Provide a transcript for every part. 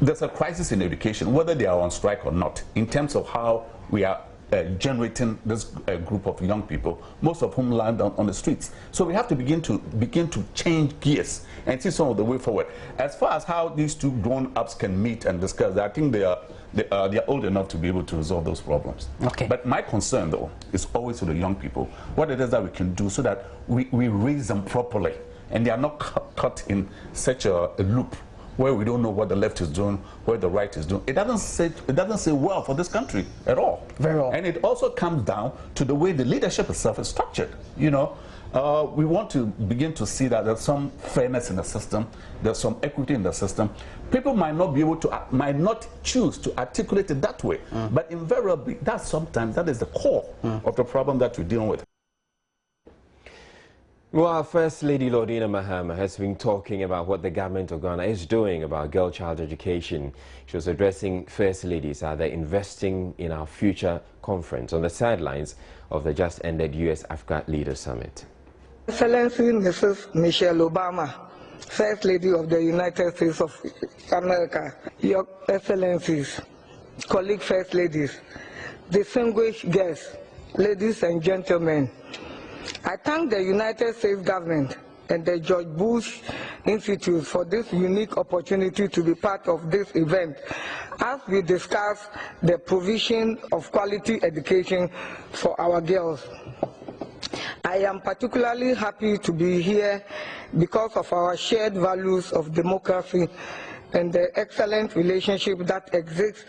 there's a crisis in education, whether they are on strike or not, in terms of how we are generating this group of young people, most of whom land on the streets. So we have to begin to change gears and see some of the way forward. As far as how these two grown-ups can meet and discuss, I think they are old enough to be able to resolve those problems. Okay. But my concern, though, is always for the young people. What it is that we can do so that we raise them properly, and they are not caught in such a loop where we don't know what the left is doing, where the right is doing. It doesn't say well for this country at all. Very well. And it also comes down to the way the leadership itself is structured. You know, we want to begin to see that there's some fairness in the system, there's some equity in the system. People might not choose to articulate it that way, but invariably, that is the core of the problem that we're dealing with. Well, our First Lady Lordina Mahama has been talking about what the government of Ghana is doing about girl-child education. She was addressing First Ladies at the Investing in Our Future conference on the sidelines of the just-ended U.S.-Africa Leaders Summit. Excellency Mrs. Michelle Obama, First Lady of the United States of America, Your Excellencies, colleague First Ladies, distinguished guests, ladies and gentlemen, I thank the United States government and the George Bush Institute for this unique opportunity to be part of this event as we discuss the provision of quality education for our girls. I am particularly happy to be here because of our shared values of democracy and the excellent relationship that exists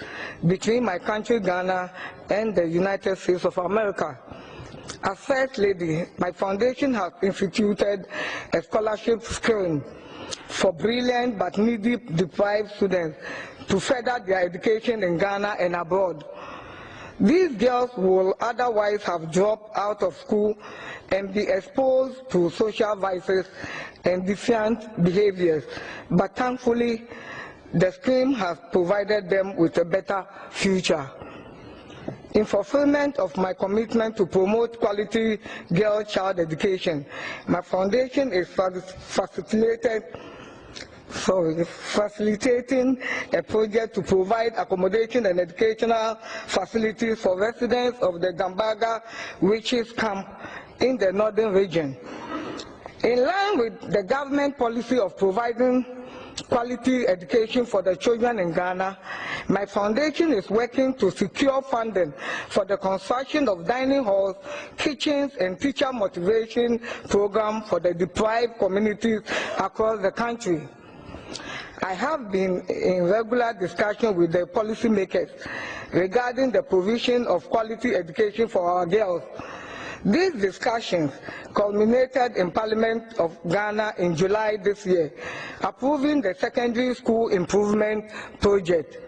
between my country, Ghana, and the United States of America. As First Lady, my foundation has instituted a scholarship scheme for brilliant but needy deprived students to further their education in Ghana and abroad. These girls will otherwise have dropped out of school and be exposed to social vices and defiant behaviors, but thankfully the scheme has provided them with a better future. In fulfillment of my commitment to promote quality girl-child education, my foundation is facilitating a project to provide accommodation and educational facilities for residents of the Gambaga Witches Camp in the northern region. In line with the government policy of providing quality education for the children in Ghana, my foundation is working to secure funding for the construction of dining halls, kitchens, and teacher motivation program for the deprived communities across the country. I have been in regular discussion with the policymakers regarding the provision of quality education for our girls. These discussions culminated in Parliament of Ghana in July this year, approving the Secondary School Improvement Project.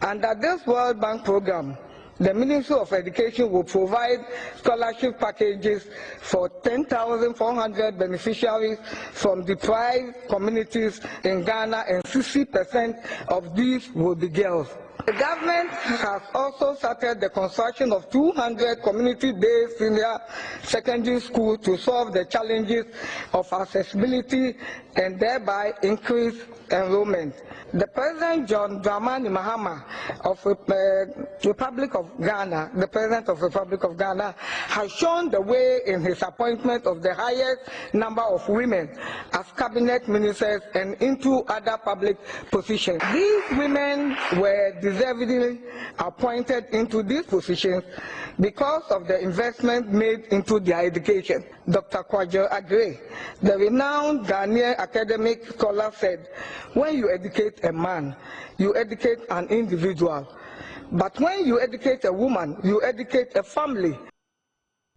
Under this World Bank program, the Ministry of Education will provide scholarship packages for 10,400 beneficiaries from deprived communities in Ghana, and 60% of these will be girls. The government has also started the construction of 200 community-based senior secondary schools to solve the challenges of accessibility and thereby increase enrollment. The President John Dramani Mahama of the Republic of Ghana, the President of the Republic of Ghana, has shown the way in his appointment of the highest number of women as cabinet ministers and into other public positions. These women were deservedly appointed into these positions because of the investment made into their education. Dr. Kwajo Agre, the renowned Ghanaian academic scholar, said, "When you educate a man, you educate an individual. But when you educate a woman, you educate a family."